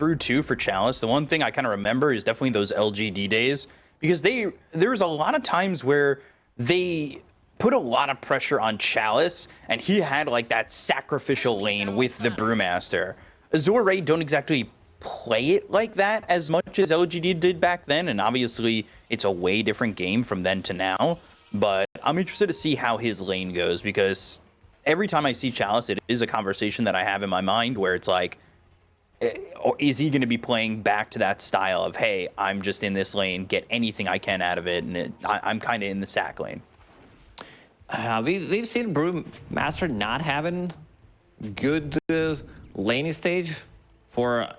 through too for Chalice, the one thing I kind of remember is definitely those LGD days, because there was a lot of times where they put a lot of pressure on Chalice, and he had like that sacrificial lane with the Brewmaster. Azure Ray don't exactly play it like that as much as LGD did back then, and obviously it's a way different game from then to now, but I'm interested to see how his lane goes, because every time I see Chalice, it is a conversation that I have in my mind where it's like, is he going to be playing back to that style of, hey, I'm just in this lane, get anything I can out of it, and I'm kind of in the sack lane? We've seen Brewmaster not having good laning stage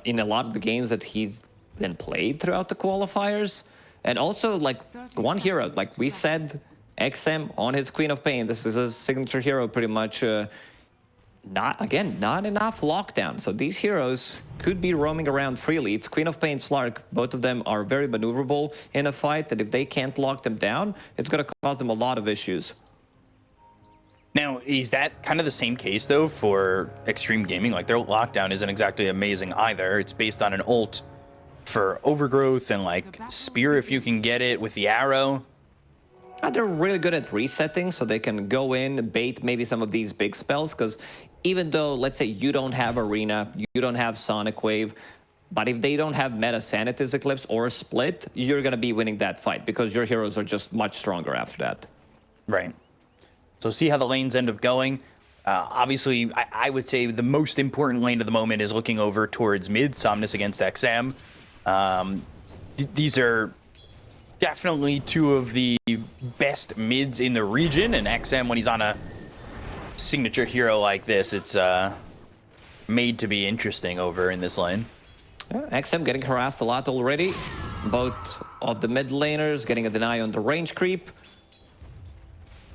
in a lot of the games that he's been played throughout the qualifiers. And also, like, one hero, like we said, XM on his Queen of Pain. This is his signature hero, pretty much. Not enough lockdown. So these heroes could be roaming around freely. It's Queen of Pain, Slark. Both of them are very maneuverable in a fight, that if they can't lock them down, it's going to cause them a lot of issues. Now, is that kind of the same case, though, for Xtreme Gaming? Like, their lockdown isn't exactly amazing either. It's based on an ult for Overgrowth and, like, Spear if you can get it with the arrow. They're really good at resetting, so they can go in, bait maybe some of these big spells, because even though, let's say, you don't have Arena, you don't have Sonic Wave, but if they don't have Meta Sanity's Eclipse or Split, you're going to be winning that fight, because your heroes are just much stronger after that. Right. So see how the lanes end up going. Obviously, I would say the most important lane at the moment is looking over towards mid, Somnus against XM. These are definitely two of the best mids in the region, and XM, when he's on a signature hero like this, it's made to be interesting over in this lane. Yeah, XM getting harassed a lot already. Both of the mid laners getting a deny on the range creep.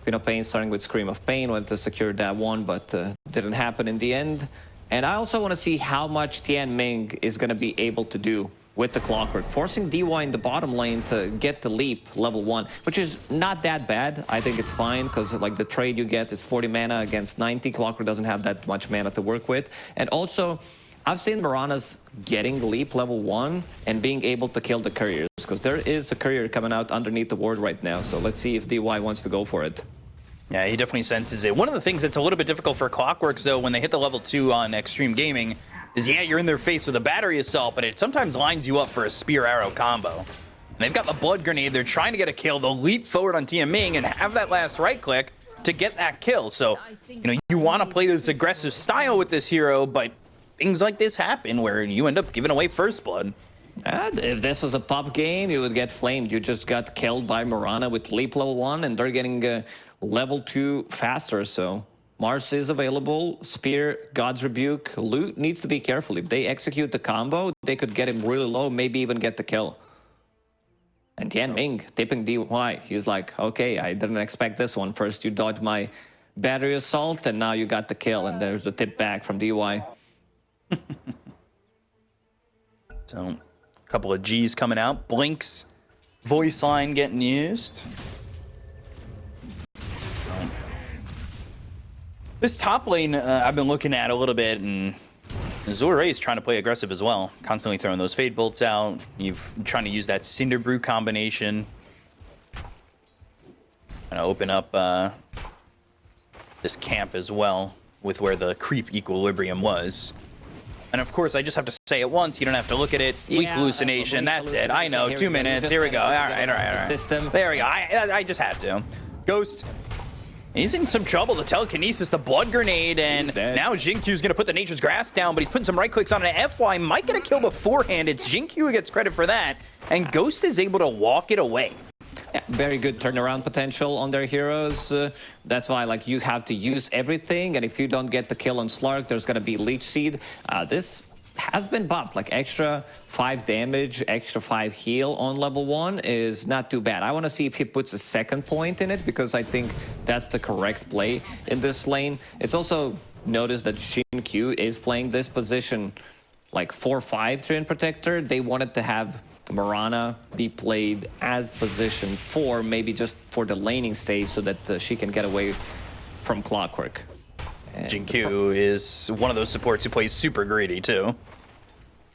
Queen of Pain starting with Scream of Pain, went to secure that one, but didn't happen in the end. And I also want to see how much Tian Ming is going to be able to do with the Clockwork, forcing DY in the bottom lane to get the leap level 1, which is not that bad. I think it's fine, because like the trade you get is 40 mana against 90. Clockwork doesn't have that much mana to work with. And also, I've seen Mirana's getting the leap level 1 and being able to kill the couriers, because there is a courier coming out underneath the ward right now. So let's see if DY wants to go for it. Yeah, he definitely senses it. One of the things that's a little bit difficult for Clockworks, though, when they hit the level 2 on Xtreme Gaming, is, yeah, you're in their face with a battery assault, but it sometimes lines you up for a spear arrow combo. And they've got the blood grenade. They're trying to get a kill. They'll leap forward on Tian Ming and have that last right click to get that kill. So, you know, you want to play this aggressive style with this hero, but things like this happen where you end up giving away first blood. And if this was a pop game, you would get flamed. You just got killed by Mirana with leap level 1, and they're getting level 2 faster, so Mars is available. Spear, God's Rebuke. Loot needs to be careful. If they execute the combo, they could get him really low, maybe even get the kill. And Tian Ming tipping DY. He's like, okay, I didn't expect this one. First you dodged my battery assault, and now you got the kill, and there's the tip back from DY. So, a couple of G's coming out. Blink's voice line getting used. This top lane, I've been looking at a little bit, and Azure Ray is trying to play aggressive as well. Constantly throwing those Fade Bolts out. You're trying to use that Cinder Brew combination. Trying to open up this camp as well with where the creep equilibrium was. And of course, I just have to say it once. You don't have to look at it. Weak hallucination. That's it. I know. 2 minutes. Here we go. All right. System. There we go. I just had to. Ghost. He's in some trouble. The telekinesis, the blood grenade, and now Jinkyu's going to put the Nature's Grass down, but he's putting some right clicks on an FY. Might get a kill beforehand. It's Jinkyu who gets credit for that, and Ghost is able to walk it away. Yeah, very good turnaround potential on their heroes. That's why, like, you have to use everything, and if you don't get the kill on Slark, there's going to be Leech Seed. This has been buffed, like extra 5 damage, extra 5 heal on level 1 is not too bad. I want to see if he puts a second point in it, because I think that's the correct play in this lane. It's also noticed that Jinkyu is playing this position like 4-5 Treant Protector. They wanted to have Mirana be played as position 4, maybe just for the laning stage, so that she can get away from Clockwork. Jinkyu is one of those supports who plays super greedy, too.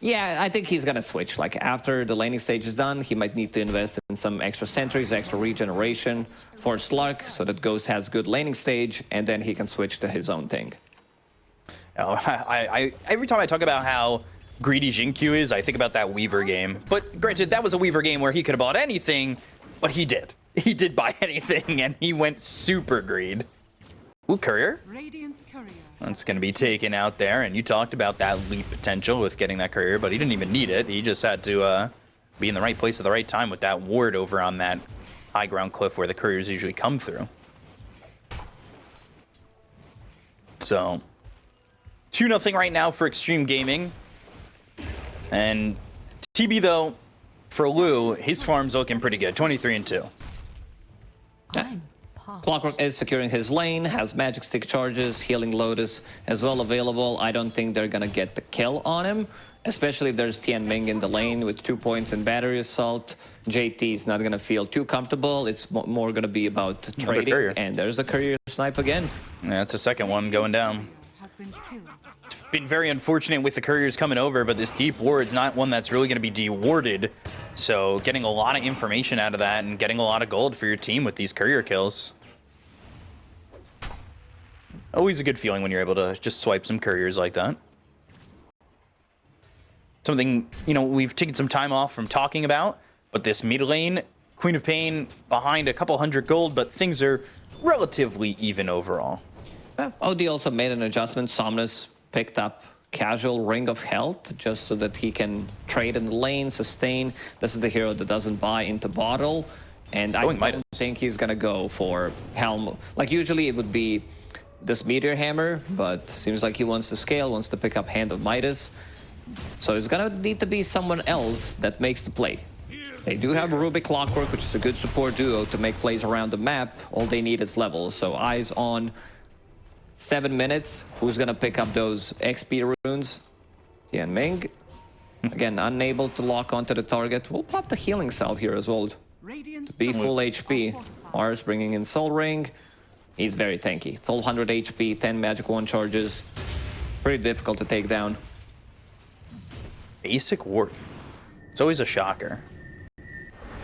Yeah, I think he's gonna switch. Like after the laning stage is done, he might need to invest in some extra sentries, extra regeneration for Slug, so that Ghost has good laning stage, and then he can switch to his own thing. Oh, every time I talk about how greedy Jinkyu is, I think about that Weaver game. But granted, that was a Weaver game where he could have bought anything, but he did. He did buy anything, and he went super greed. Ooh, Courier. Radiant's Courier. That's going to be taken out there, and you talked about that leap potential with getting that Courier, but he didn't even need it. He just had to be in the right place at the right time with that ward over on that high ground cliff where the Couriers usually come through. So, 2-0 right now for Xtreme Gaming. And TB, though, for Lu, his farm's looking pretty good. 23-2. Clockwork is securing his lane, has magic stick charges, healing lotus as well available. I don't think they're gonna get the kill on him, especially if there's Tian Ming in the lane with 2 points in battery assault. JT is not gonna feel too comfortable. It's more gonna be about trading. Courier. And there's a Courier snipe again. Yeah, that's the second one going down. Has been killed. Been very unfortunate with the Couriers coming over, but this deep ward's not one that's really going to be dewarded. So getting a lot of information out of that and getting a lot of gold for your team with these Courier kills. Always a good feeling when you're able to just swipe some Couriers like that. Something, you know, we've taken some time off from talking about, but this mid lane, Queen of Pain behind a couple hundred gold, but things are relatively even overall. OD also made an adjustment. Somnus picked up casual Ring of Health just so that he can trade in the lane, sustain. This is the hero that doesn't buy into bottle. And I don't think he's going to go for Helm. Like usually it would be this Meteor Hammer, but seems like he wants to scale, wants to pick up Hand of Midas. So it's going to need to be someone else that makes the play. They do have Ruby Clockwork, which is a good support duo to make plays around the map. All they need is levels. So eyes on 7 minutes. Who's gonna pick up those XP runes? Tian Ming. Again, unable to lock onto the target. We'll pop the healing salve here as well to be full HP. Mars bringing in Soul Ring. He's very tanky. Full 100 HP, 10 magic wand charges. Pretty difficult to take down. Basic ward. It's always a shocker.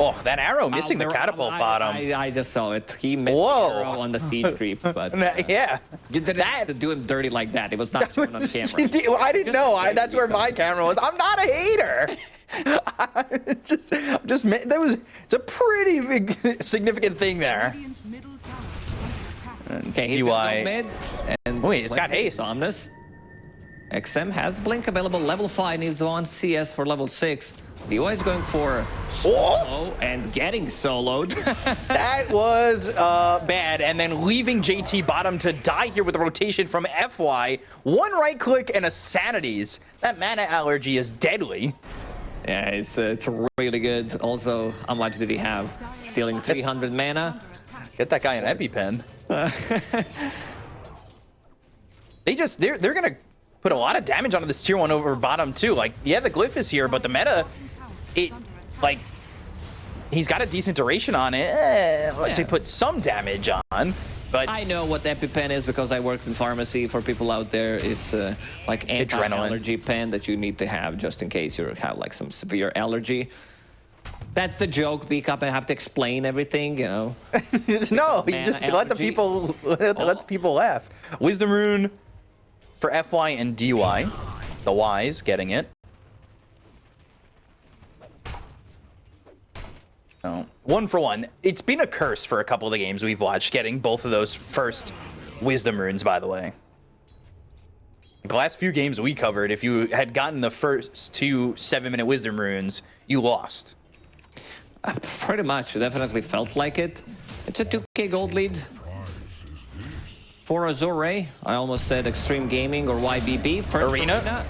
Oh, that arrow missing the catapult bottom. I just saw it. He missed the arrow on the siege creep, but yeah, you didn't have to do him dirty like that. It was not shown on camera. Well, I didn't know. That's where my camera was. I'm not a hater. It's a pretty big, significant thing there. Radiant's middle tower is under attack. Okay, he's gonna go mid. And wait, it's got haste. Somnus. XM has Blink available. Level 5 needs one CS for level 6. DY is going for solo and getting soloed. That was bad. And then leaving JT bottom to die here with a rotation from FY. One right click and a Sanities. That mana allergy is deadly. Yeah, it's really good. Also, how much did he have? Stealing 300 mana. Get that guy an EpiPen. They're gonna put a lot of damage onto this tier 1 over bottom too. Like, yeah, the glyph is here, but the meta, he's got a decent duration on it. Let's say put some damage on. But I know what EpiPen is because I worked in pharmacy. For people out there, it's like anti-allergy pen that you need to have just in case you have like some severe allergy. That's the joke, B-Cup. I have to explain everything, you know. No, you just let the people let the people laugh. Wisdom Rune for FY and DY. The Y's getting it. So, 1 for 1. It's been a curse for a couple of the games we've watched, getting both of those first Wisdom Runes, by the way. The last few games we covered, if you had gotten the first 2 7-minute Wisdom Runes, you lost. Pretty much. It definitely felt like it. It's a 2k gold lead for Azure Ray. I almost said Xtreme Gaming or YBB. First Arena.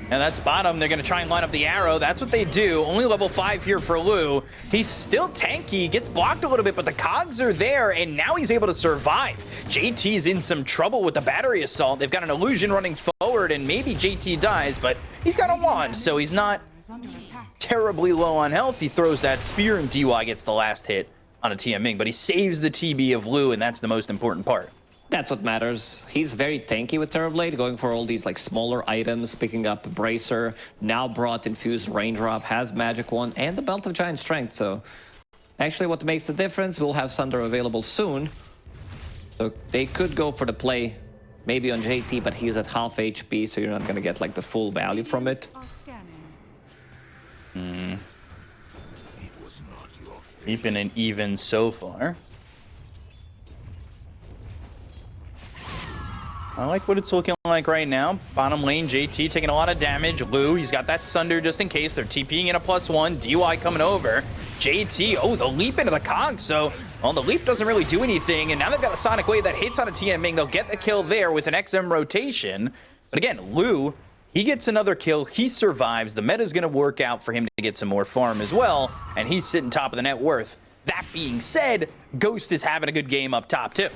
And that's bottom. They're going to try and line up the arrow. That's what they do. Only level 5 here for Lu. He's still tanky. Gets blocked a little bit, but the cogs are there, and now he's able to survive. JT's in some trouble with the battery assault. They've got an illusion running forward, and maybe JT dies, but he's got a wand, so he's not terribly low on health. He throws that spear, and DY gets the last hit on a TM Ming, but he saves the TB of Lu, and that's the most important part. That's what matters. He's very tanky with Terrorblade, going for all these like smaller items, picking up a Bracer, now brought Infused Raindrop, has Magic Wand, and the Belt of Giant Strength. So actually what makes the difference, we'll have Sunder available soon. So they could go for the play, maybe on JT, but he's at half HP, so you're not going to get like the full value from it. Are scanning. Keeping it even so far. I like what it's looking like right now. Bottom lane, JT taking a lot of damage. Lou, he's got that Sunder just in case. They're TPing in a +1. DY coming over. JT, oh, the leap into the cog. So, well, the leap doesn't really do anything. And now they've got a Sonic Wave that hits on a TM Ming. They'll get the kill there with an XM rotation. But again, Lou, he gets another kill. He survives. The meta's going to work out for him to get some more farm as well. And he's sitting top of the net worth. That being said, Ghost is having a good game up top, too.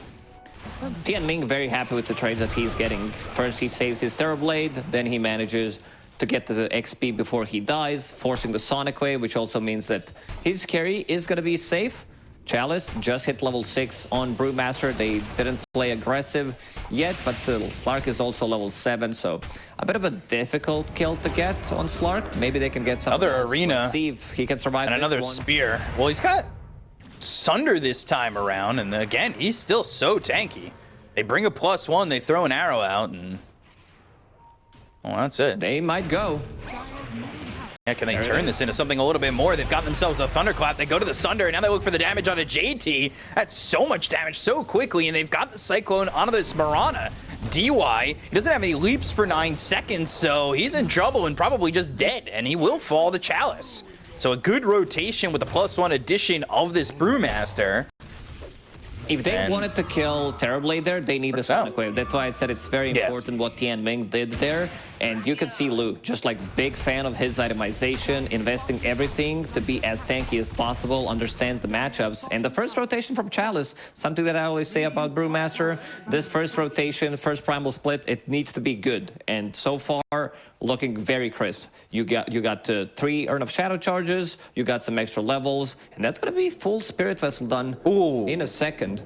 Tian Ming very happy with the trades that he's getting. First, he saves his Terrorblade, then he manages to get the XP before he dies, forcing the Sonic Wave, which also means that his carry is going to be safe. Chalice just hit level 6 on Brewmaster. They didn't play aggressive yet, but Slark is also level 7, so a bit of a difficult kill to get on Slark. Maybe they can get some another arena. Let's see if he can survive and this another one. spear. Well, he's got Sunder this time around, and again, he's still so tanky. They bring a +1, they throw an arrow out, and well, that's it. They might go. Yeah, can they turn this into something a little bit more? They've got themselves a Thunderclap. They go to the Sunder, and now they look for the damage on a JT. That's so much damage so quickly, and they've got the Cyclone onto this Mirana. DY, he doesn't have any leaps for 9 seconds, so he's in trouble and probably just dead, and he will fall to Chalice. So a good rotation with the +1 addition of this Brewmaster. If they wanted to kill Terrorblade there, they need the Sonic Wave. That's why I said it's very important what Tian Ming did there. And you can see Lu, just like big fan of his itemization, investing everything to be as tanky as possible, understands the matchups. And the first rotation from Chalice, something that I always say about Brewmaster, this first rotation, first primal split, it needs to be good. And so far, looking very crisp. You got 3 Urn of Shadow charges, you got some extra levels, and that's going to be full Spirit Vessel done in a second.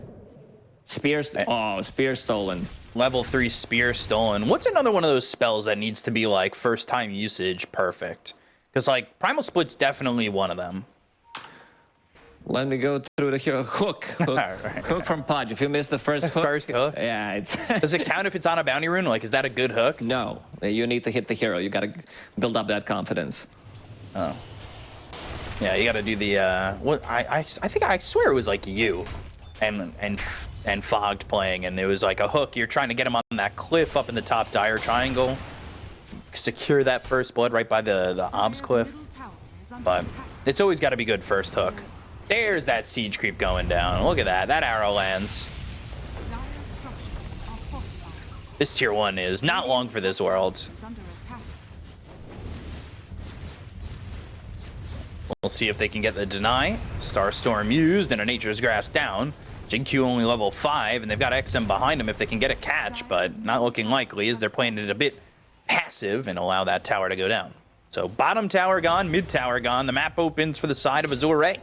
Spear stolen. Level 3 spear stolen. What's another one of those spells that needs to be like first time usage perfect? Because like Primal Split's definitely one of them. Let me go through the hero. Hook Hook from Podge. If you missed the first hook. First hook? Yeah, it's... Does it count if it's on a bounty rune? Like, is that a good hook? No, you need to hit the hero. You got to build up that confidence. Oh. Yeah, you got to do the, what, I think, I swear it was like you and Fogged playing, and it was like a hook. You're trying to get him on that cliff up in the top dire triangle. Secure that first blood right by the Obs cliff. But it's always got to be good first hook. There's that siege creep going down. Look at that. That arrow lands. This tier 1 is not long for this world. We'll see if they can get the deny. Starstorm used and a Nature's Grasp down. JinQ only level 5, and they've got XM behind them if they can get a catch, but not looking likely as they're playing it a bit passive and allow that tower to go down. So bottom tower gone, mid tower gone. The map opens for the side of Azure Ray.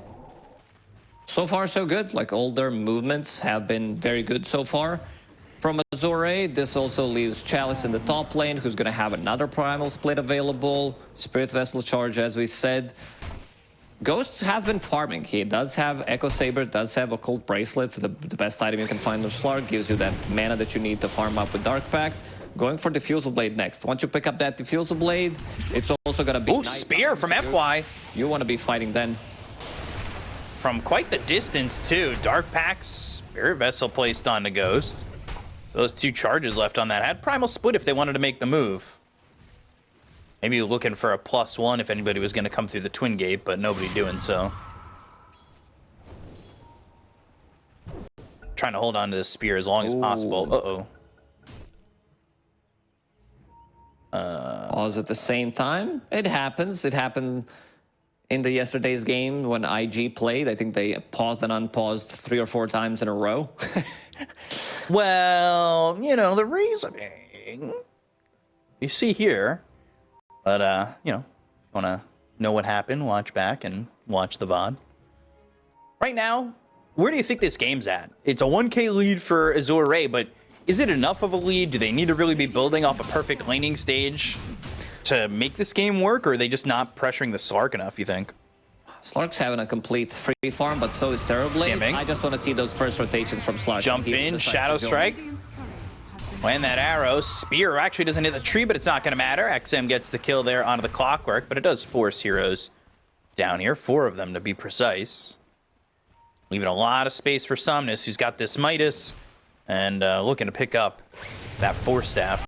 So far, so good. Like, all their movements have been very good so far. From Azure Ray, this also leaves Chalice in the top lane, who's going to have another Primal Split available. Spirit Vessel charge, as we said. Ghost has been farming. He does have Echo Saber, does have Occult Bracelet, the best item you can find on Slark, gives you that mana that you need to farm up with Dark Pact. Going for Diffusal Blade next. Once you pick up that Diffusal Blade, it's also going to be... Ooh, Spear from FY. You want to be fighting then. From quite the distance, too. Dark Pact, Spirit Vessel placed on the Ghost. So those 2 charges left on that. Had Primal Split if they wanted to make the move. Maybe looking for a +1 if anybody was going to come through the Twin Gate, but nobody doing so. Trying to hold on to this spear as long as possible. Uh-oh. Pause at the same time. It happens. It happened in the yesterday's game when IG played. I think they paused and unpaused 3 or 4 times in a row. Well, you know, the reasoning you see here, but, you know, want to know what happened, watch back and watch the VOD. Right now, where do you think this game's at? It's a 1K lead for Azure Ray, but is it enough of a lead? Do they need to really be building off a perfect laning stage to make this game work, or are they just not pressuring the Slark enough, you think? Slark's having a complete free farm, but so is Terribly. Jamming. I just want to see those first rotations from Slark. Jump in, Shadow Strike. Radiant's courier has been Land that arrow. Spear actually doesn't hit the tree, but it's not going to matter. XM gets the kill there onto the Clockwork, but it does force heroes down here. 4 of them, to be precise. Leaving a lot of space for Somnus, who's got this Midas, and looking to pick up that Force Staff.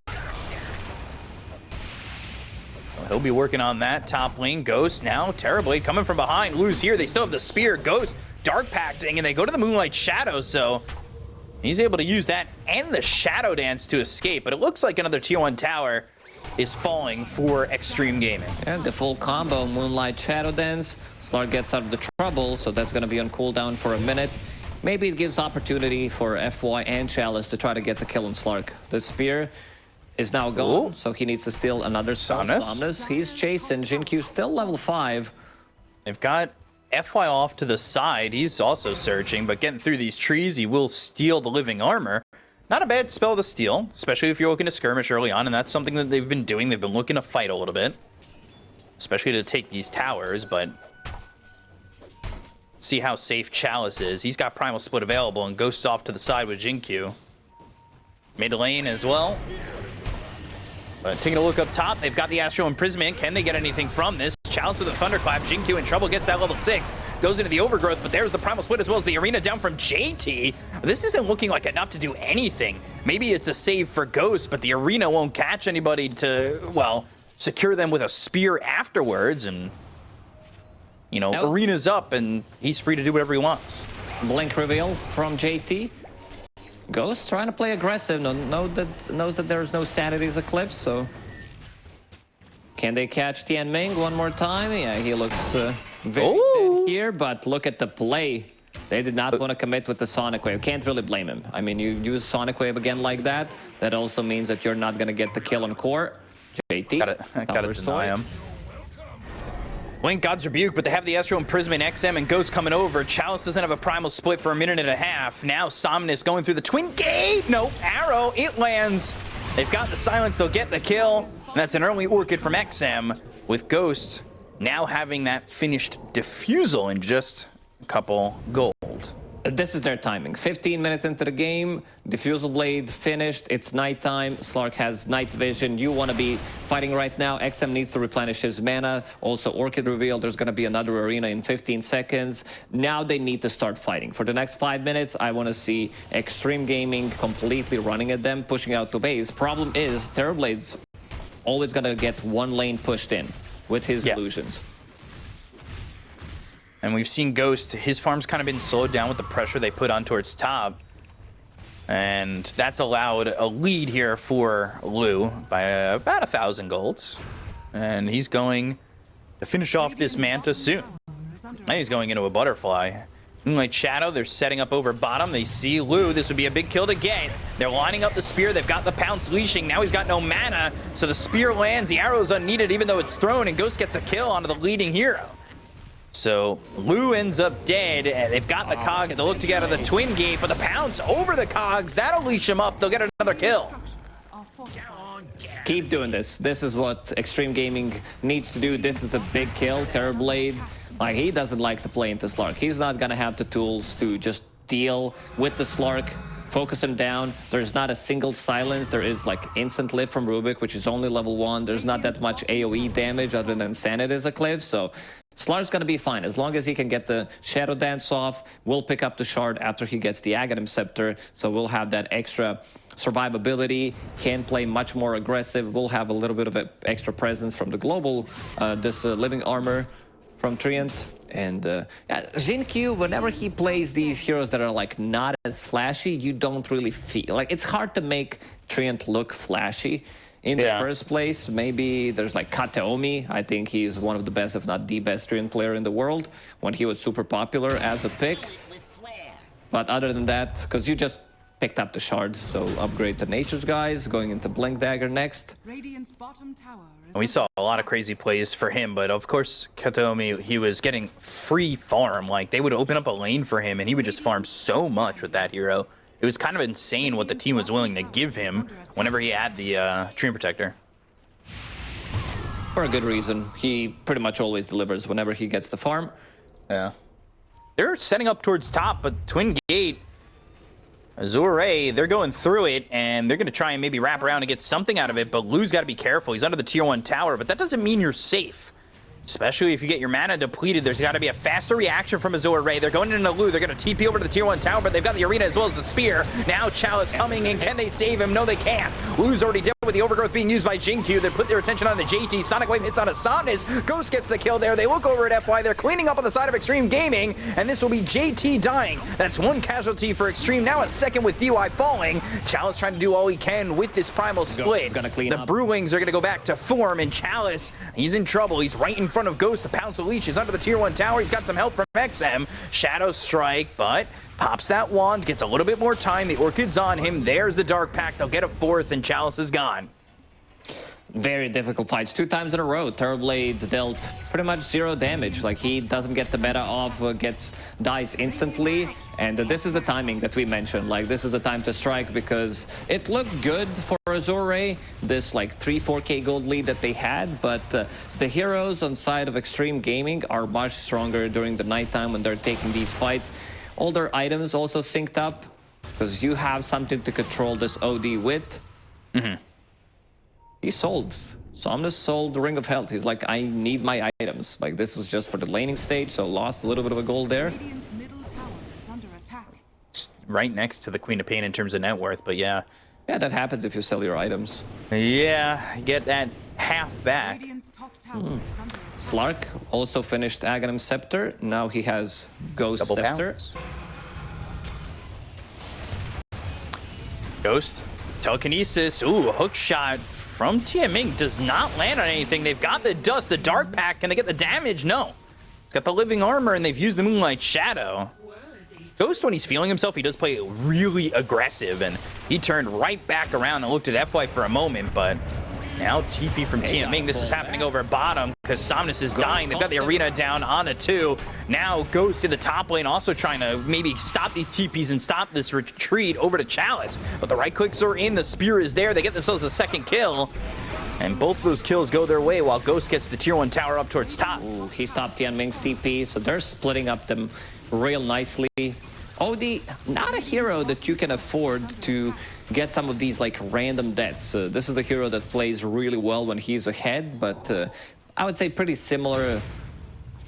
Well, he'll be working on that top lane. Ghost now, terribly coming from behind. Lose here. They still have the Spear. Ghost Dark Pacting, and they go to the Moonlight Shadow, so he's able to use that and the Shadow Dance to escape. But it looks like another tier 1 tower is falling for Xtreme Gaming. And the full combo, Moonlight Shadow Dance. Slark gets out of the trouble, so that's going to be on cooldown for a minute. Maybe it gives opportunity for FY and Chalice to try to get the kill on Slark. The Spear is now gone, Ooh. so he needs to steal another Somnus. He's chasing. Jin-Q still level 5. They've got FY off to the side. He's also searching, but getting through these trees, he will steal the living armor. Not a bad spell to steal, especially if you're looking to skirmish early on, and that's something that they've been doing. They've been looking to fight a little bit, especially to take these towers, but see how safe Chalice is. He's got Primal Split available, and Ghost's off to the side with Jin-Q. Mid lane as well. But taking a look up top, they've got the Astral Imprisonment. Can they get anything from this? Chalice with a Thunderclap. Jin-Q in trouble, gets that level 6. Goes into the Overgrowth, but there's the Primal Split as well as the Arena down from JT. This isn't looking like enough to do anything. Maybe it's a save for Ghost, but the Arena won't catch anybody to, well, secure them with a Spear afterwards. And, you know, Nope. Arena's up, and he's free to do whatever he wants. Blink reveal from JT. Ghost trying to play aggressive. Knows that there's no Sanity's Eclipse, so can they catch Tian Ming one more time? Yeah, he looks very dead here, but look at the play. They did not want to commit with the Sonic Wave. Can't really blame him. I mean, you use Sonic Wave again like that, that also means that you're not going to get the kill on core. JT, Gotta deny him. Blink God's Rebuke, but they have the Astral Imprisonment, XM, and Ghost coming over. Chalice doesn't have a Primal Split for a minute and a half. Now Somnus going through the Twin Gate. Nope, Arrow, it lands. They've got the silence, they'll get the kill. And that's an early Orchid from XM, with Ghost now having that finished Diffusal in just a couple gold. This is their timing. 15 minutes into the game, Diffusal Blade finished. It's nighttime. Slark has night vision. You want to be fighting right now. XM needs to replenish his mana. Also, Orchid reveal. There's going to be another arena in 15 seconds. Now they need to start fighting. For the next 5 minutes, I want to see Xtreme Gaming completely running at them, pushing out the base. Problem is, Terrorblade's always going to get one lane pushed in with his illusions. And we've seen Ghost, his farm's kind of been slowed down with the pressure they put on towards top. And that's allowed a lead here for Lu by about 1,000 golds. And he's going to finish off this Manta soon. Now he's going into a Butterfly. Moonlight Shadow, they're setting up over bottom. They see Lu. This would be a big kill to get. They're lining up the Spear. They've got the Pounce leashing. Now he's got no mana. So the Spear lands. The arrow's unneeded even though it's thrown. And Ghost gets a kill onto the leading hero. So Lu ends up dead. They've got the cogs. They'll look to get out of the Twin Gate, but the Pounce over the cogs. That'll leash them up. They'll get another kill. structures are fortified. Keep doing this. This is what Xtreme Gaming needs to do. This is a big kill. Terrorblade, like, he doesn't like to play into Slark. He's not going to have the tools to just deal with the Slark, focus him down. There's not a single silence. There is like instant lift from Rubik, which is only level 1. There's not that much AoE damage other than Sanity's Eclipse. So Slark's going to be fine. As long as he can get the Shadow Dance off, we'll pick up the shard after he gets the Aghanim Scepter. So we'll have that extra survivability, can play much more aggressive. We'll have a little bit of an extra presence from the global, this living armor from Treant. And yeah, Jin-Q, whenever he plays these heroes that are like not as flashy, you don't really feel like it's hard to make Treant look flashy in the first place. Maybe there's like Kateomi. I think he's one of the best, if not the best Treant player in the world when he was super popular as a pick. But other than that, because you just picked up the shard, so upgrade to Nature's Guys, going into Blink Dagger next. Radiant's bottom tower is We saw a lot of crazy plays for him, but of course, Katomi, he was getting free farm. Like, they would open up a lane for him, and he would just farm so much with that hero. It was kind of insane what the team was willing to give him whenever he had the Dream Protector. For a good reason. He pretty much always delivers whenever he gets the farm. Yeah. They're setting up towards top, but Twin Gate, Azure Ray, they're going through it, and they're going to try and maybe wrap around and get something out of it, but Lou's got to be careful. He's under the tier 1 tower, but that doesn't mean you're safe. Especially if you get your mana depleted, there's got to be a faster reaction from Azure Ray. They're going into Lu. They're going to TP over to the tier 1 tower, but they've got the arena as well as the spear. Now Chalice coming in. Can they save him? No, they can't. Lu's already dead with the overgrowth being used by Jingyu. They put their attention on the JT. Sonic Wave hits on Asana's. Ghost gets the kill there. They look over at FY. They're cleaning up on the side of Xtreme Gaming, and this will be JT dying. That's one casualty for Xtreme. Now a second with DY falling. Chalice trying to do all he can with this primal split. He's gonna clean the up. Brewlings are going to go back to form, and Chalice, he's in trouble. He's right in front of Ghost. The Pounce of Leech is under the tier 1 tower. He's got some help from XM. Shadow Strike, but pops that wand, gets a little bit more time. The Orchid's on him. There's the Dark Pact. They'll get a fourth, and Chalice is gone. Very difficult fights. 2 times in a row, Terrorblade dealt pretty much 0 damage. Like, he doesn't get the meta off, dies instantly. And this is the timing that we mentioned. Like, this is the time to strike, because it looked good for Azure Ray, this like 3-4k gold lead that they had. But the heroes on side of Xtreme Gaming are much stronger during the nighttime when they're taking these fights. All their items also synced up, because you have something to control this OD with. He sold. Somnus sold the Ring of Health. He's like, I need my items. Like, this was just for the laning stage, so lost a little bit of a gold there. Radiant's middle tower is under attack. It's right next to the Queen of Pain in terms of net worth, but yeah. Yeah, that happens if you sell your items. Yeah, get that half back. Radiant's top tower is under attack. Slark also finished Aghanim Scepter. Now he has Ghost Double Scepter. pounce. Ghost, telekinesis. Ooh, a hook shot from Tiaming does not land on anything. They've got the dust, the Dark Pact. Can they get the damage? No. He's got the living armor, and they've used the Moonlight Shadow. Ghost, when he's feeling himself, he does play really aggressive, and he turned right back around and looked at FY for a moment, but now TP from Tiaming. This is happening over at bottom because Somnus is dying. They've got the arena down on a 2. Now Ghost in the top lane also trying to maybe stop these TPs and stop this retreat over to Chalice. But the right clicks are in. The spear is there. They get themselves a second kill. And both those kills go their way while Ghost gets the tier 1 tower up towards top. Ooh, he stopped Tianming's TP, so they're splitting up them real nicely. OD, not a hero that you can afford to get some of these like random deaths. This is the hero that plays really well when he's ahead, but I would say pretty similar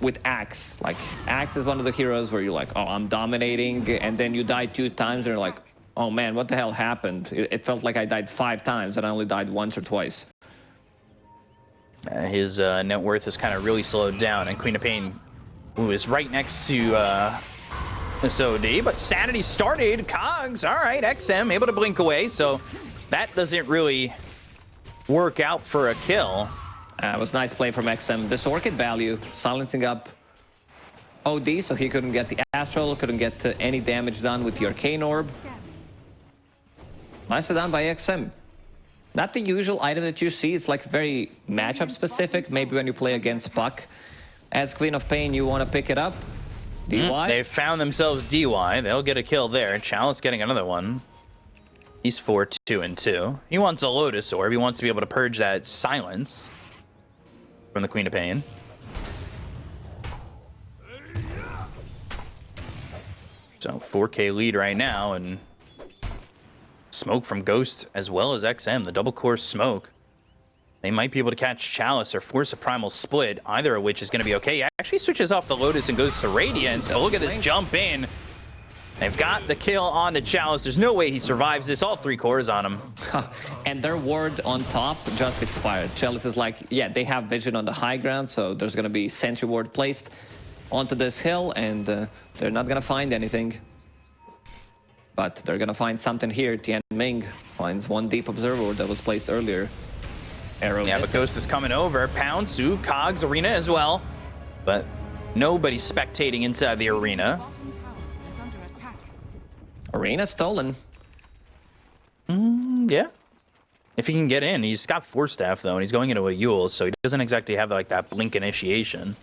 with Axe. Like, Axe is one of the heroes where you're like, oh, I'm dominating, and then you die 2 times and you're like, oh man, what the hell happened? It felt like I died 5 times and I only died once or twice. His net worth has kind of really slowed down, and Queen of Pain, who is right next to this OD, but Sanity started. Cogs, all right, XM able to blink away, so that doesn't really work out for a kill. It was nice play from XM. This Orchid value, silencing up OD, so he couldn't get the Astral, couldn't get any damage done with the Arcane Orb. Nicely done by XM. Not the usual item that you see. It's like very matchup specific. Maybe when you play against Puck. As Queen of Pain, you want to pick it up. DY? They found themselves DY. They'll get a kill there. Chalice getting another one. He's 4-2-2. He wants a Lotus Orb. He wants to be able to purge that silence from the Queen of Pain. So 4K lead right now, and smoke from Ghost as well as XM, the double core smoke. They might be able to catch Chalice or force a primal split, either of which is going to be okay. He actually switches off the Lotus and goes to Radiance, but look at this jump in. They've got the kill on the Chalice. There's no way he survives this. All 3 cores on him. And their ward on top just expired. Chalice is like, yeah, they have vision on the high ground, so there's going to be sentry ward placed onto this hill, and they're not going to find anything. But they're going to find something here. Tianming finds one deep observer that was placed earlier. Arrow. Yeah, but Ghost is coming over. Pounce, Cogs, arena as well. But nobody's spectating inside the arena. Bottom tower is under attack. Arena stolen. Yeah. If he can get in, he's got 4 staff though, and he's going into a Yule, so he doesn't exactly have like that blink initiation.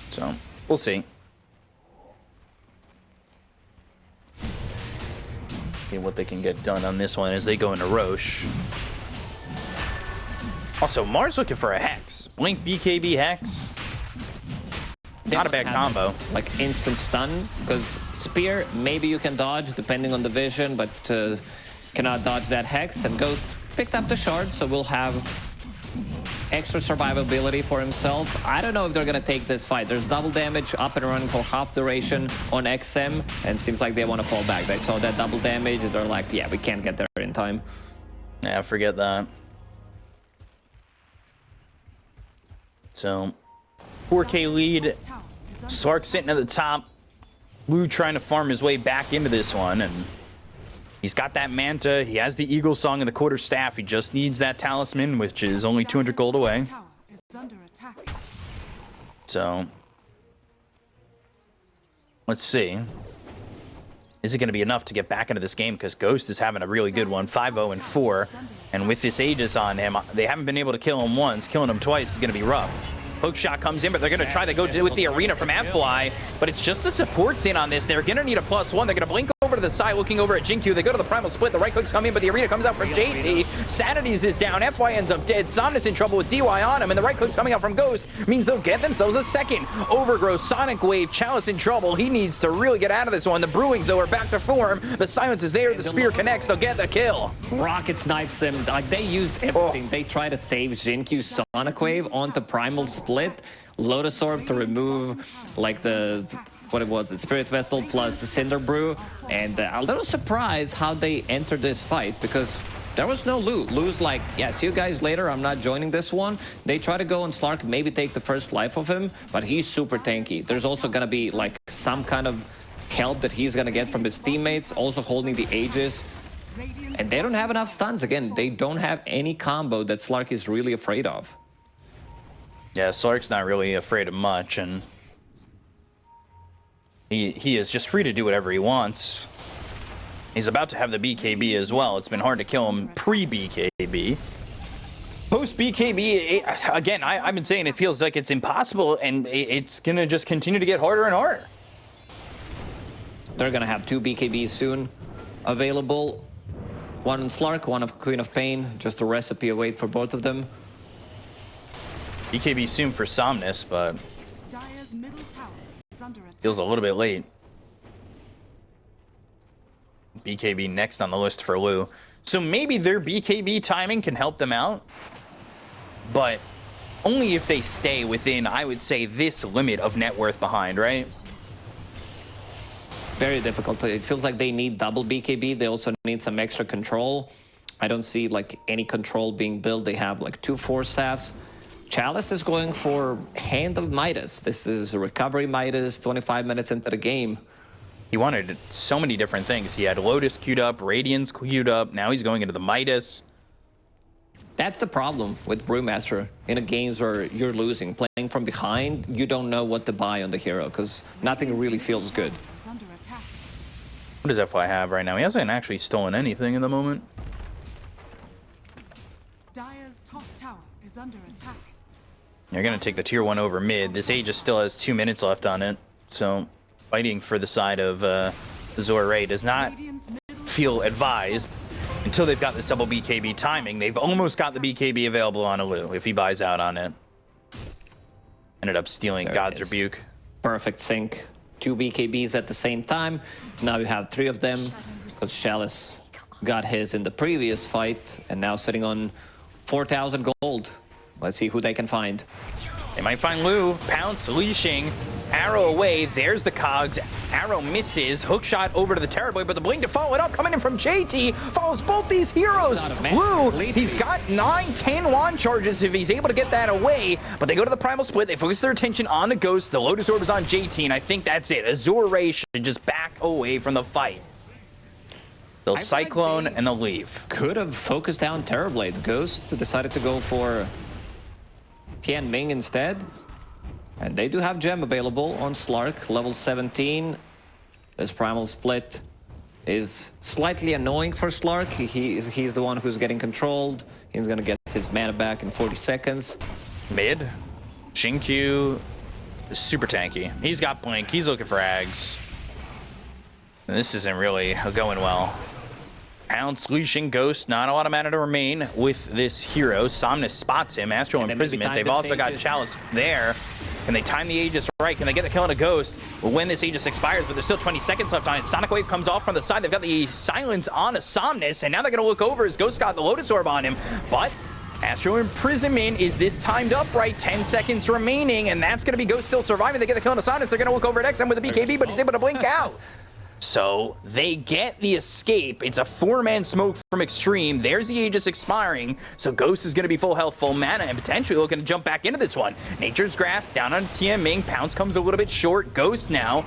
So we'll see. See what they can get done on this one as they go into Roche. Also, Mars looking for a Hex. Blink BKB Hex. Not a bad combo. Like instant stun, because Spear, maybe you can dodge depending on the vision, but cannot dodge that Hex. And Ghost picked up the shard, so we'll have extra survivability for himself. I don't know if they're gonna take this fight. There's double damage up and running for half duration on XM, and seems like they want to fall back. They saw that double damage, and they're like, yeah, we can't get there in time. Yeah, forget that. So, 4K lead. Slark sitting at the top. Lou trying to farm his way back into this one, and he's got that Manta. He has the Eagle Song and the Quarter Staff. He just needs that Talisman, which is only 200 gold away. So, let's see. Is it going to be enough to get back into this game? Because Ghost is having a really good one, 5-0 and 4. And with this Aegis on him, they haven't been able to kill him once. Killing him twice is going to be rough. Hook shot comes in, but they're going to try to go with the arena from Amfly. But it's just the supports in on this. They're going to need a +1. They're going to blink over to the side, looking over at Jinkyu. They go to the primal split. The right clicks come in, but the arena comes out from JT. Sanity's is down. FY ends up dead. Somnus in trouble with DY on him, and the right clicks coming out from Ghost means they'll get themselves a second. Overgrowth, Sonic Wave, Chalice in trouble. He needs to really get out of this one. The Brewings, though, are back to form. The silence is there. The spear connects. They'll get the kill. Rocket snipes him. Like, they used everything. They try to save Jinkyu's Sonic Wave onto primal split. Lotus Orb to remove like the Spirit Vessel plus the Cinder Brew, and a little surprised how they entered this fight because there was no Lou. Lou's like, yeah, see you guys later, I'm not joining this one. They try to go on Slark, maybe take the first life of him, but he's super tanky. There's also gonna be like some kind of help that he's gonna get from his teammates, also holding the Aegis. And they don't have enough stuns. Again, they don't have any combo that Slark is really afraid of. Yeah, Slark's not really afraid of much, and he is just free to do whatever he wants. He's about to have the BKB as well. It's been hard to kill him pre-BKB. Post-BKB, again, I've been saying it feels like it's impossible, and it's going to just continue to get harder and harder. They're going to have 2 BKBs soon available. One on Slark, one of Queen of Pain. Just a recipe await for both of them. BKB soon for Somnus, but feels a little bit late. BKB next on the list for Lou. So maybe their BKB timing can help them out, but only if they stay within, I would say, this limit of net worth behind, right? Very difficult. It feels like they need double BKB. They also need some extra control. I don't see like any control being built. They have like 2 4 staffs. Chalice is going for Hand of Midas. This is a recovery Midas 25 minutes into the game. He wanted so many different things. He had Lotus queued up, Radiance queued up. Now he's going into the Midas. That's the problem with Brewmaster in a games where you're losing. Playing from behind, you don't know what to buy on the hero because nothing really feels good. What does FY have right now? He hasn't actually stolen anything in the moment. Dire's top tower is under attack. You're going to take the tier 1 over mid. This Aegis still has 2 minutes left on it. So fighting for the side of Azure Ray does not feel advised until they've got this double BKB timing. They've almost got the BKB available on Alu if he buys out on it. Ended up stealing God's Rebuke. Perfect sync. 2 BKBs at the same time. Now you have 3 of them because Chalice got his in the previous fight and now sitting on 4,000 gold. Let's see who they can find. They might find Lou. Pounce, leashing. Arrow away. There's the cogs. Arrow misses. Hookshot over to the Terrorblade, but the blink to follow it up. Coming in from JT. Follows both these heroes. Lou, he's got 9, 10 wand charges if he's able to get that away. But they go to the primal split. They focus their attention on the Ghost. The Lotus Orb is on JT, and I think that's it. Azure Ray should just back away from the fight. They'll Cyclone and they'll leave. Could have focused down Terrorblade. Ghost decided to go for Tian Ming instead. And they do have gem available on Slark, level 17. This primal split is slightly annoying for Slark. He's the one who's getting controlled. He's gonna get his mana back in 40 seconds. Mid, Xingqiu is super tanky. He's got Blink. He's looking for Ags. And this isn't really going well. Pounce, Leashing, Ghost, not a lot of mana to remain with this hero. Somnus spots him. Astral Imprisonment. They've also got Chalice there. Can they time the Aegis right? Can they get the kill on a Ghost when this Aegis expires? But there's still 20 seconds left on it. Sonic Wave comes off from the side. They've got the Silence on a Somnus, and now they're going to look over as Ghost got the Lotus Orb on him. But Astral Imprisonment, is this timed up right? 10 seconds remaining, and that's going to be Ghost still surviving. They get the kill on a Somnus. They're going to look over at XM with a BKB, but he's able to blink out. So they get the escape. It's a 4-man smoke from Xtreme. There's the Aegis expiring. So Ghost is going to be full health, full mana, and potentially looking to jump back into this one. Nature's Grass down on TMing. Pounce comes a little bit short. Ghost now,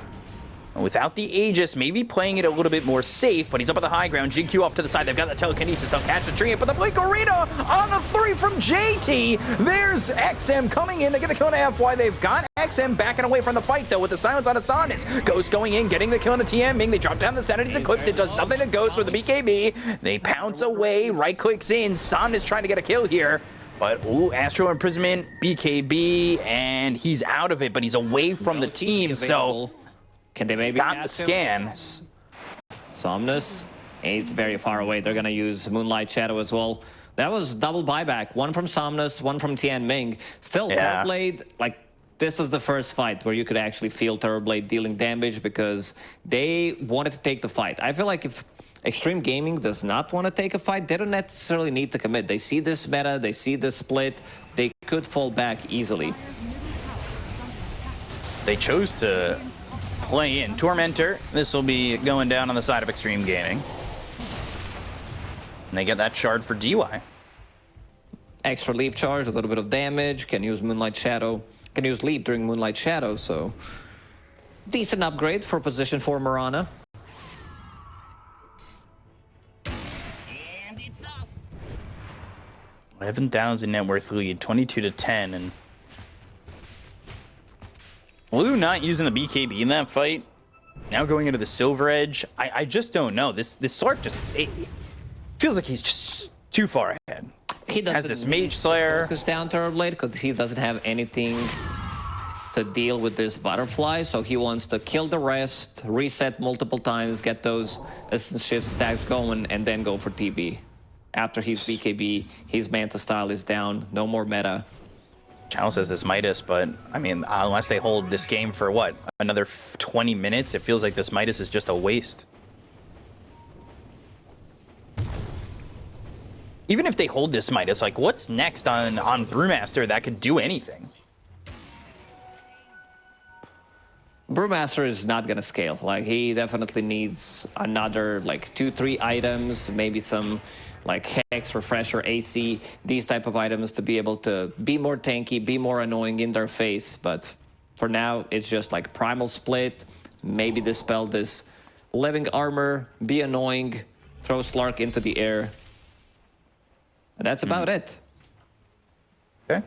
without the Aegis, maybe playing it a little bit more safe, but he's up at the high ground. GQ off to the side. They've got the telekinesis. They'll catch the tree, but the Blink Arena on a 3 from JT. There's XM coming in. They get the kill on FY. They've got XM backing away from the fight, though, with the Silence on Asandis. Ghost going in, getting the kill on a TMing. They drop down the Sanity's Eclipse. It does nothing to Ghost with the BKB. They pounce away. Right clicks in. Somnus trying to get a kill here. But, ooh, Astral Imprisonment, BKB, and he's out of it, but he's away from the team, so... Can they maybe got the scan? Somnus, he's very far away. They're gonna use Moonlight Shadow as well. That was double buyback. One from Somnus, one from Tianming. Still, Terrorblade, like, this is the first fight where you could actually feel Terrorblade dealing damage because they wanted to take the fight. I feel like if Xtreme Gaming does not want to take a fight, they don't necessarily need to commit. They see this meta, they see this split, they could fall back easily. They chose to play in Tormentor. This will be going down on the side of Xtreme Gaming. And they get that shard for DY. Extra leap charge, a little bit of damage, can use Moonlight Shadow, can use leap during Moonlight Shadow, so decent upgrade for position for Mirana. And it's up. 11,000 net worth lead, 22-10, and Blue not using the BKB in that fight. Now going into the Silver Edge. I just don't know. This Slark just it feels like he's just too far ahead. He has this Mage Slayer. Focus down Terrorblade because he doesn't have anything to deal with this butterfly, so he wants to kill the rest, reset multiple times, get those instant shift stacks going, and then go for TB. After his BKB, his Manta style is down, no more meta. Chalice has this Midas, but I mean, unless they hold this game for what, another 20 minutes, it feels like this Midas is just a waste. Even if they hold this Midas, like, what's next on Brewmaster that could do anything? Brewmaster is not gonna scale. Like, he definitely needs another, like, 2-3 items, maybe some like Hex, Refresher, AC, these type of items to be able to be more tanky, be more annoying in their face. But for now, it's just like Primal Split, maybe dispel this Living Armor, be annoying, throw Slark into the air. And that's about it. Okay.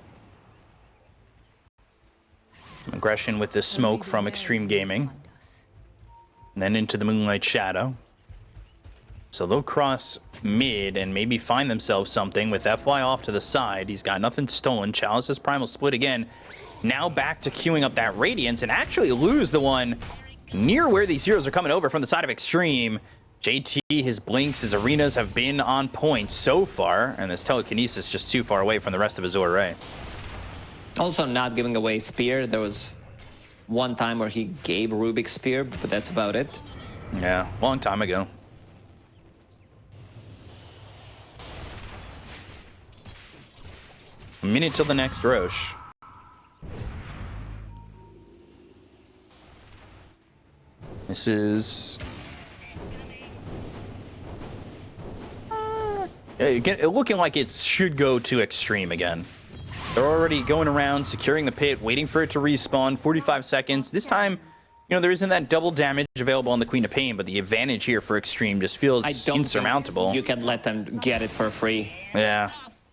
Some aggression with this smoke from Xtreme Gaming. And then into the Moonlight Shadow. So they'll cross mid and maybe find themselves something with FY off to the side. He's got nothing stolen. Chalice's Primal Split again. Now back to queuing up that Radiance and actually lose the one near where these heroes are coming over from the side of Xtreme. JT, his blinks, his arenas have been on point so far, and this telekinesis just too far away from the rest of Azure Ray. Also not giving away Spear. There was one time where he gave Rubik's Spear, but that's about it. Yeah, long time ago. A minute till the next Roche. This is... looking like it should go to Xtreme again. They're already going around, securing the pit, waiting for it to respawn. 45 seconds. This time, you know, there isn't that double damage available on the Queen of Pain, but the advantage here for Xtreme just feels insurmountable. You can let them get it for free. Yeah.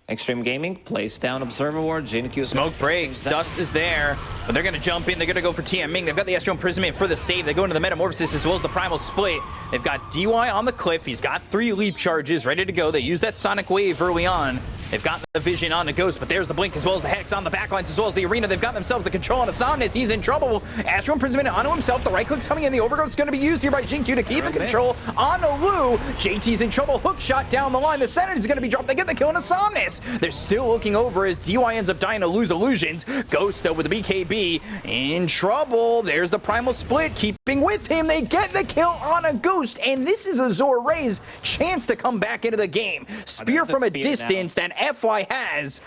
Xtreme Gaming plays down Observer Ward. Jinq Smoke breaks, Dust is there, but they're gonna jump in, they're gonna go for TMing. They've got the Astral Imprisonment for the save. They go into the Metamorphosis as well as the Primal Split. They've got DY on the cliff. He's got 3 leap charges ready to go. They use that Sonic Wave early on. They've got the Vision on the Ghost, but there's the Blink as well as the Hex on the backlines as well as the Arena. They've got themselves the control on Asomnus. He's in trouble. Astral Imprisonment onto himself. The right click's coming in. The Overgrowth's going to be used here by Jinq to keep the control on Lu. JT's in trouble. Hook shot down the line. The Senate is going to be dropped. They get the kill on Asomnus. They're still looking over as DY ends up dying to lose Illusions. Ghost, though, with the BKB in trouble. There's the Primal Split keeping with him. They get the kill on a Ghost, and this is Azure Ray's chance to come back into the game. Spear from a distance that FY has.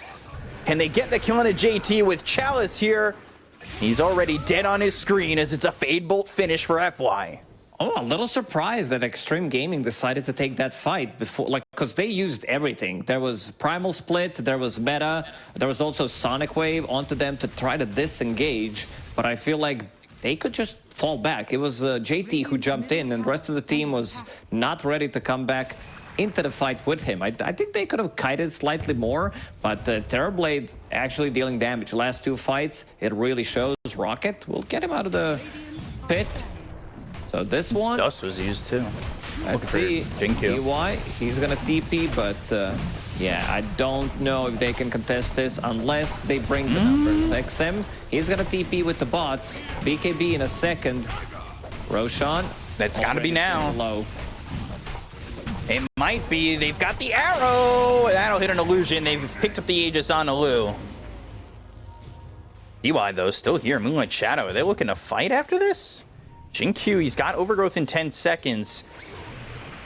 Can they get the kill on a JT with Chalice here? He's already dead on his screen as it's a Fade Bolt finish for FY. Oh, a little surprised that Xtreme Gaming decided to take that fight before, like, because they used everything. There was Primal Split, there was Meta, there was also Sonic Wave onto them to try to disengage, but I feel like they could just fall back. It was JT who jumped in, and the rest of the team was not ready to come back into the fight with him. I think they could have kited slightly more, but Terrorblade actually dealing damage. Last 2 fights, it really shows. Rocket will get him out of the pit. So this one, Dust was used too. let's see, DY, he's gonna TP, but yeah, I don't know if they can contest this unless they bring the numbers. XM, he's gonna TP with the bots. BKB in a second. Roshan, That's gotta be now. Low. It might be. They've got the arrow. That'll hit an illusion. They've picked up the Aegis on Lu. DY, though, still here. Moonlight Shadow. Are they looking to fight after this? Jinq, he's got Overgrowth in 10 seconds.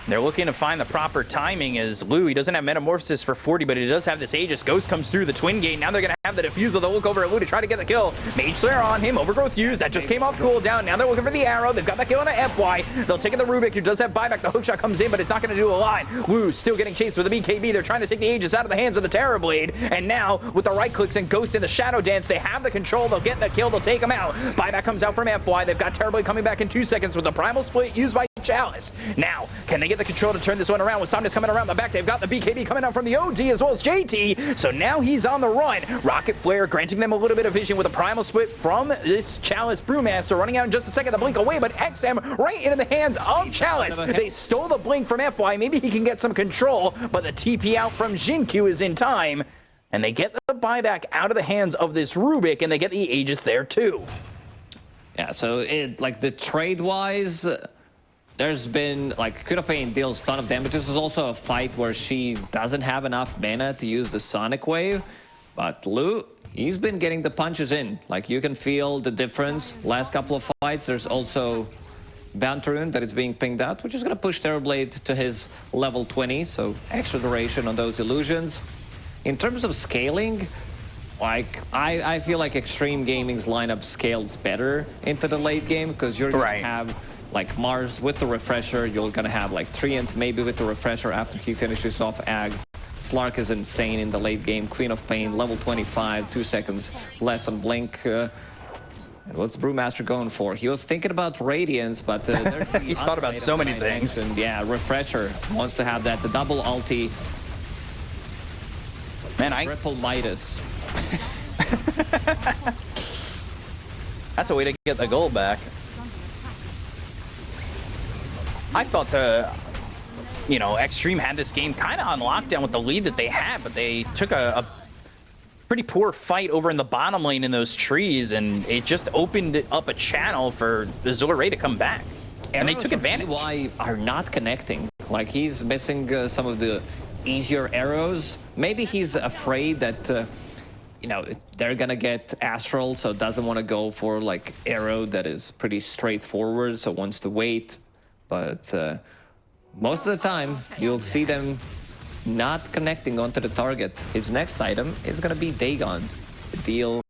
They're looking to find the proper timing as Lu, he doesn't have Metamorphosis for 40, but he does have this Aegis. Ghost comes through the Twin Gate. Now they're going to have the Diffusal. They'll look over at Lu to try to get the kill. Mage Slayer on him. Overgrowth used. That just came off cooldown. Now they're looking for the arrow. They've got that kill on a FY. They'll take it the Rubik, who does have buyback. The hookshot comes in, but it's not going to do a lot. Lu still getting chased with the BKB. They're trying to take the Aegis out of the hands of the Terrorblade. And now, with the right clicks and Ghost in the Shadow Dance, they have the control. They'll get the kill. They'll take him out. Buyback comes out from FY. They've got Terrorblade coming back in 2 seconds with the Primal Split used by Chalice. Now, can they get the control to turn this one around? With Somnus coming around the back, they've got the BKB coming out from the OD as well as JT. So now he's on the run. Rocket Flare granting them a little bit of vision with a Primal Split from this Chalice Brewmaster. Running out in just a second, the blink away, but XM right into the hands of Chalice. They stole the blink from FY. Maybe he can get some control, but the TP out from Jinq is in time. And they get the buyback out of the hands of this Rubik, and they get the Aegis there too. Yeah, so it, like, the trade-wise, there's been, like, Queen of Pain deals a ton of damage. This is also a fight where she doesn't have enough mana to use the Sonic Wave. But Lu, he's been getting the punches in. Like, you can feel the difference. Last couple of fights, there's also Bountarune that is being pinged out, which is going to push Terrorblade to his level 20. So extra duration on those illusions. In terms of scaling, like, I feel like Xtreme Gaming's lineup scales better into the late game because you're going to have, like, Mars with the refresher. You're going to have, like, Treant maybe with the refresher after he finishes off Ags. Slark is insane in the late game. Queen of Pain, level 25, 2 seconds less on Blink. And what's Brewmaster going for? He was thinking about Radiance, but there's the he's thought about so many things. And yeah, refresher wants to have that. The double ulti. Man, Triple Midas. That's a way to get the goal back. I thought Xtreme had this game kind of on lockdown with the lead that they had, but they took a pretty poor fight over in the bottom lane in those trees, and it just opened up a channel for Azure Ray to come back. And they took advantage. Why are not connecting? Like, he's missing some of the easier arrows. Maybe he's afraid that they're gonna get Astral, so doesn't want to go for, like, arrow that is pretty straightforward, so wants to wait. But most of the time, you'll see them not connecting onto the target. His next item is gonna be Dagon. To deal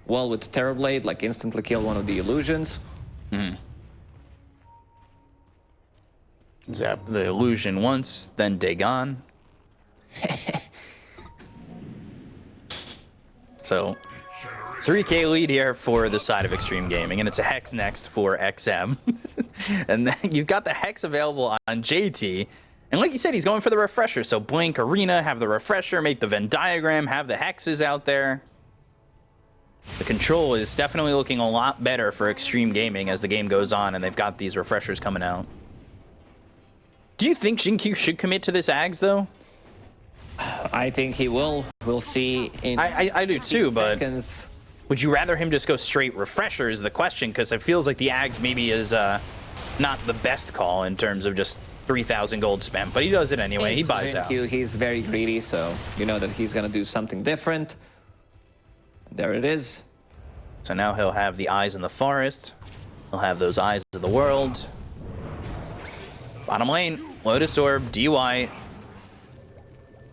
well with Terrorblade, like instantly kill one of the illusions. Zap the illusion once, then Dagon. So, 3K lead here for the side of Xtreme Gaming, and it's a Hex next for XM. And then you've got the Hex available on JT. And like you said, he's going for the refresher. So blink Arena, have the refresher, make the Venn diagram, have the hexes out there. The control is definitely looking a lot better for Xtreme Gaming as the game goes on, and they've got these refreshers coming out. Do you think Xingqiu should commit to this Ags, though? I think he will. We'll see in I do too, but seconds. would you rather him just go straight refresher is the question, because it feels like the Ags maybe is not the best call in terms of just 3,000 gold spent, but he does it anyway. He buys out. He's very greedy, so you know that he's going to do something different. There it is. So now he'll have the eyes in the forest. He'll have those eyes of the world. Bottom lane, Lotus Orb, DY.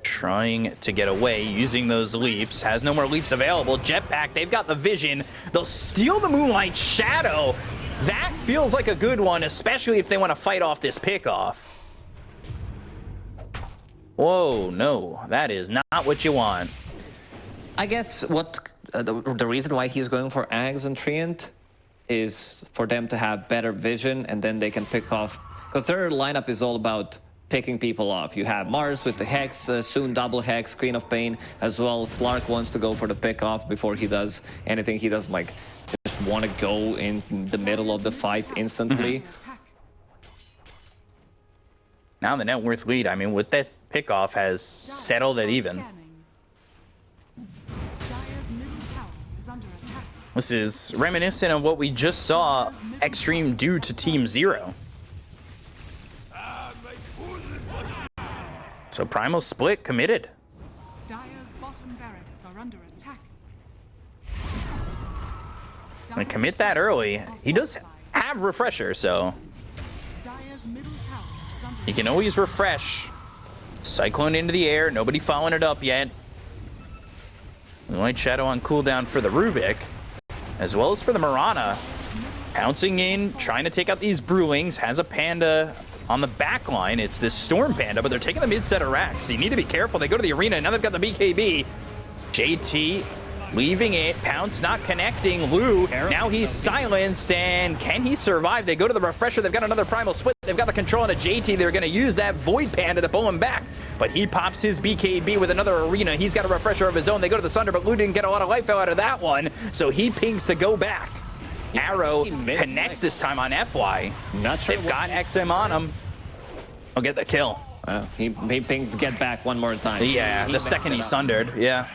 Trying to get away, using those leaps. Has no more leaps available. Jetpack, they've got the vision. They'll steal the Moonlight Shadow. That feels like a good one, especially if they want to fight off this pickoff. Whoa, no, that is not what you want. I guess what the reason why he's going for Ags and Treant is for them to have better vision, and then they can pick off, because their lineup is all about picking people off. You have Mars with the Hex, soon double Hex, Queen of Pain, as well. Slark wants to go for the pick off before he does anything. He doesn't like just want to go in the middle of the fight instantly. Now the net worth lead, I mean, with that pickoff has settled at even. This is reminiscent of what we just saw Xtreme do to Team Zero. So Primal Split committed. Dire's bottom barracks are under attack. And commit that early. He does have refresher, so Dire's middle tower is under he can always refresh. Cyclone into the air, nobody following it up yet. White Shadow on cooldown for the Rubik, as well as for the Mirana. Pouncing in, trying to take out these Brewlings, has a Panda on the back line. It's this Storm Panda, but they're taking the mid set of racks. You need to be careful. They go to the arena, now they've got the BKB. JT leaving it. Pounce not connecting. Lou, now he's silenced, and can he survive? They go to the refresher. They've got another Primal Split. They've got the control on a JT. They're going to use that Void Panda to pull him back, but he pops his BKB with another arena. He's got a refresher of his own. They go to the Sunder, but Lou didn't get a lot of life out of that one, so he pings to go back. Arrow connects this time on FY. Not sure they've got XM on him. He'll get the kill. He pings get back one more time. Yeah, the second he sundered. Yeah.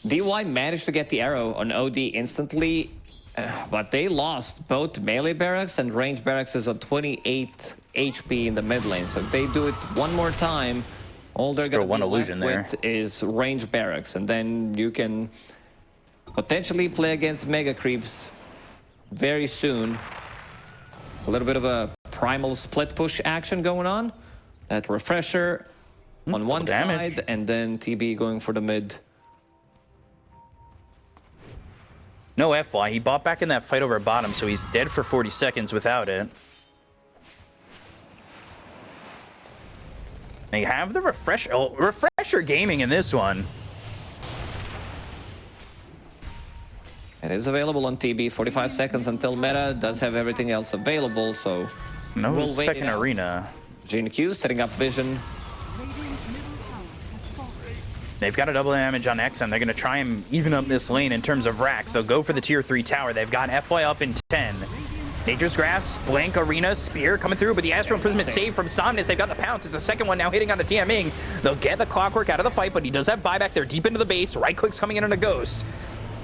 DY managed to get the arrow on OD instantly, but they lost both melee barracks and range barracks is on 28 HP in the mid lane. So if they do it one more time, all they're going to be left with is range barracks, and then you can potentially play against mega creeps very soon. A little bit of a primal split push action going on. That refresher on one side, and then TB going for the mid. No FY. He bought back in that fight over bottom, so he's dead for 40 seconds without it. They have the refresher gaming in this one. It is available on TB. 45 seconds until meta. Does have everything else available, so no we'll wait second arena. GNQ setting up vision. They've got a double damage on XM. They're going to try and even up this lane in terms of racks. They'll go for the tier 3 tower. They've got FY up in 10. Nature's Grasp, Blank, Arena, Spear coming through, but the Astral Imprisonment saved from Somnus. They've got the Pounce. It's the second one now hitting on the TMing. They'll get the Clockwork out of the fight, but he does have buyback. They're deep into the base. Right click's coming in on a Ghost.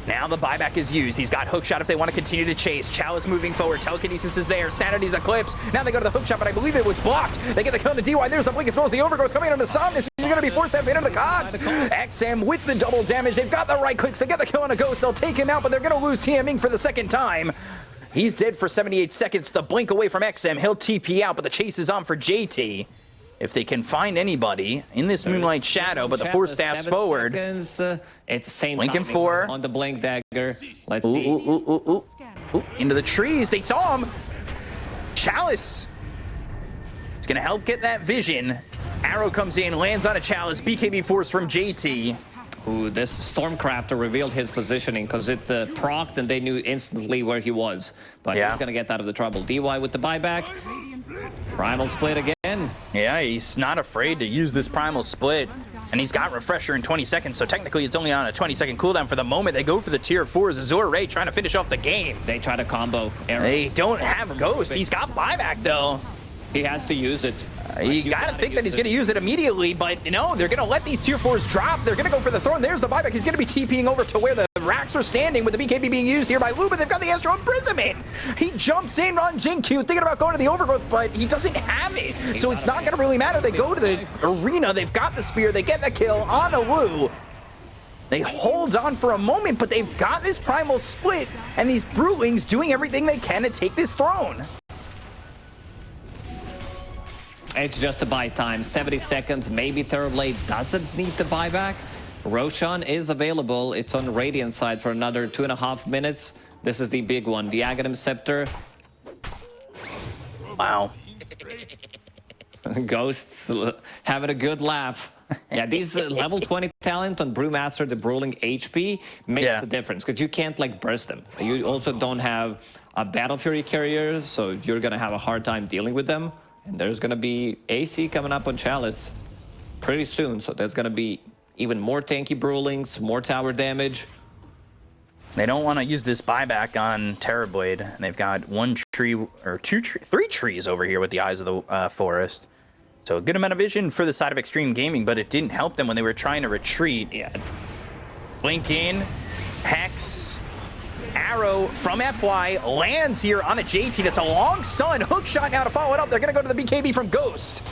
Now the buyback is used. He's got hookshot if they want to continue to chase. Chalice moving forward. Telekinesis is there. Sanity's Eclipse. Now they go to the hookshot, but I believe it was blocked. They get the kill on the DY. There's the blink as well as the overgrowth coming into Somnus. He's going to be forced to have into the cogs. XM with the double damage. They've got the right clicks. They get the kill on a Ghost. They'll take him out, but they're going to lose TMing for the second time. He's dead for 78 seconds with a blink away from XM. He'll TP out, but the chase is on for JT. If they can find anybody in this Moonlight Shadow, but the 4 staffs forward. It's the same Blink in 4. on the blink dagger. Let's Ooh, see. ooh, into the trees. They saw him. Chalice. It's going to help get that vision. Arrow comes in, lands on a Chalice. BKB force from JT. Ooh, this Stormcrafter revealed his positioning because it procced and they knew instantly where he was. But he's going to get out of the trouble. DY with the buyback. Primal split again. Yeah, he's not afraid to use this primal split, and he's got refresher in 20 seconds, so technically it's only on a 20-second cooldown for the moment. They go for the tier 4s. Azure Ray trying to finish off the game. They try to combo Arrow. They don't have Ghost. He's got buyback, though. He has to use it. You gotta think that he's gonna use it immediately, but no, they're gonna let these tier 4s drop. They're gonna go for the throne. There's the buyback. He's gonna be TPing over to where the racks are standing with the BKB being used here by Lu, but they've got the Astro Imprisonment. He jumps in on Jinkyu, thinking about going to the Overgrowth, but he doesn't have it. So it's not gonna really matter. They go to the arena. They've got the spear. They get the kill on a Lu. They hold on for a moment, but they've got this primal split, and these Brewlings doing everything they can to take this throne. It's just a buy time, 70 seconds. Maybe Terrorblade doesn't need the buyback. Roshan is available. It's on Radiant side for another 2.5 minutes. This is the big one, the Aghanim Scepter. Wow. Ghosts having a good laugh. Yeah, these level 20 talent on Brewmaster, the Brawling HP, make the difference, because you can't like burst them. You also don't have a Battle Fury carrier, so you're gonna have a hard time dealing with them. And there's gonna be AC coming up on Chalice pretty soon, so there's gonna be even more tanky Brawlings, more tower damage. They don't want to use this buyback on Terrorblade, and they've got one tree or three trees over here with the Eyes of the Forest. So a good amount of vision for the side of Xtreme Gaming, but it didn't help them when they were trying to retreat. Yeah. Blink in, Hex, arrow from FY lands here on a JT. That's a long stun. Hook shot now to follow it up. They're going to go to the BKB from Ghost.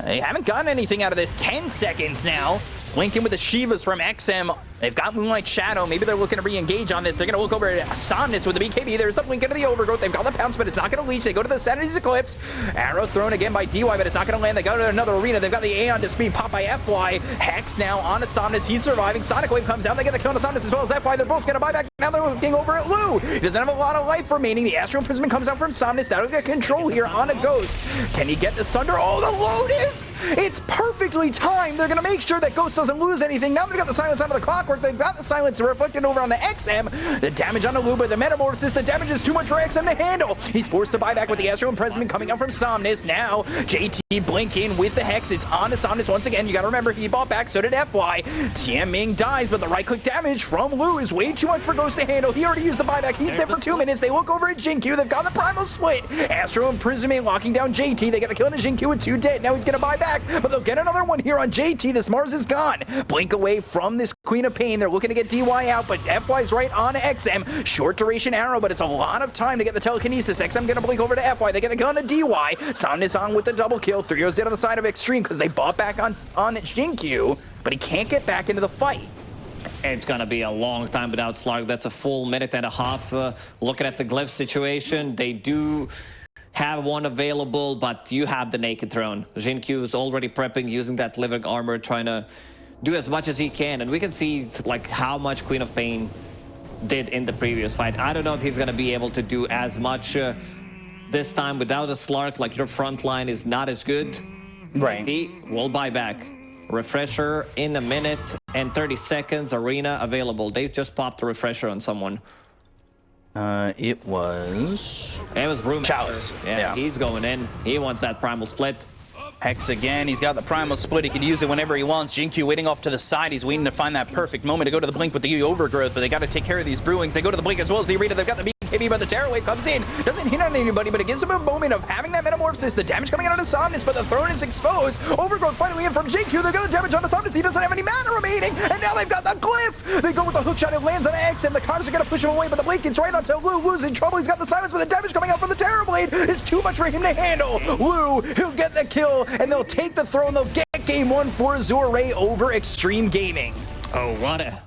They haven't gotten anything out of this. 10 seconds now. Linking with the Shivas from XM. They've got Moonlight Shadow. Maybe they're looking to re-engage on this. They're going to look over at Somnus with the BKB. There's the blink into the Overgrowth. They've got the pounce, but it's not going to leech. They go to the Sanity's Eclipse. Arrow thrown again by DY, but it's not going to land. They go to another arena. They've got the Aeon to speed pop by FY. Hex now on to Somnus. He's surviving. Sonic Wave comes out. They get the kill on Somnus as well as FY. They're both going to buy back. Now they're looking over at Lu. He doesn't have a lot of life remaining. The Astral Imprisonment comes out from Somnus. That'll get control here on a Ghost. Can he get the Sunder? Oh, the Lotus! It's perfectly timed. They're going to make sure that Ghost doesn't lose anything. Now they've got the silence out of the clockwork. They've got the silence reflected over on the XM. The damage on the Luba, the Metamorphosis, the damage is too much for XM to handle. He's forced to buy back with the Astral Imprisonment coming out from Somnus. Now, JT blinking with the Hex. It's on to Somnus once again. You gotta remember, he bought back, so did FY. Tianming dies, but the right-click damage from Lu is way too much for Ghost to handle. He already used the buyback. He's there for 2 minutes. They look over at Jinkyu. They've got the Primal Split. Astral Imprisonment locking down JT. They get the kill on Jinkyu with 2 dead. Now he's gonna buy back, but they'll get another one here on JT. This Mars is gone. Blink away from this Queen of Pain. They're looking to get DY out, but FY's right on XM. Short duration arrow, but it's a lot of time to get the telekinesis. XM gonna blink over to FY. They get the kill on a DY. Somnus on with the double kill. 3-0's dead on the side of Xtreme because they bought back on Jinkyu, but he can't get back into the fight. It's gonna be a long time without Slark. That's a full minute and a half. Looking at the Glyph situation, they do have one available, but you have the Naked Throne. Jinkyu is already prepping, using that living armor, trying to do as much as he can, and we can see like how much Queen of Pain did in the previous fight. I don't know if he's gonna be able to do as much this time without a Slark. Like, your front line is not as good. Right. He will buy back. Refresher in a minute and 30 seconds. Arena available. They just popped the refresher on someone. It was Brewmaster. Chalice. Yeah, he's going in. He wants that primal split. Hex again. He's got the Primal Split. He can use it whenever he wants. Jinkyu waiting off to the side. He's waiting to find that perfect moment to go to the blink with the Overgrowth, but they got to take care of these Brewlings. They go to the blink as well as the arena. They've got the BKB, but the Terror Wave comes in. Doesn't hit on anybody, but it gives him a moment of having that Metamorphosis. The damage coming out of Somnus, but the throne is exposed. Overgrowth finally in from Jinkyu. They've got the damage on Somnus. He doesn't have any mana remaining, and now they've got the Glyph. They go with the hook shot. It lands on X, and the Cons are going to push him away, but the blink gets right onto Lu. Lu's in trouble. He's got the silence, but the damage coming out from the Terrorblade is too much for him to handle. Lu, he'll get the kill, and they'll take the throne. They'll get game 1 for Azure Ray over Xtreme Gaming. Oh, what a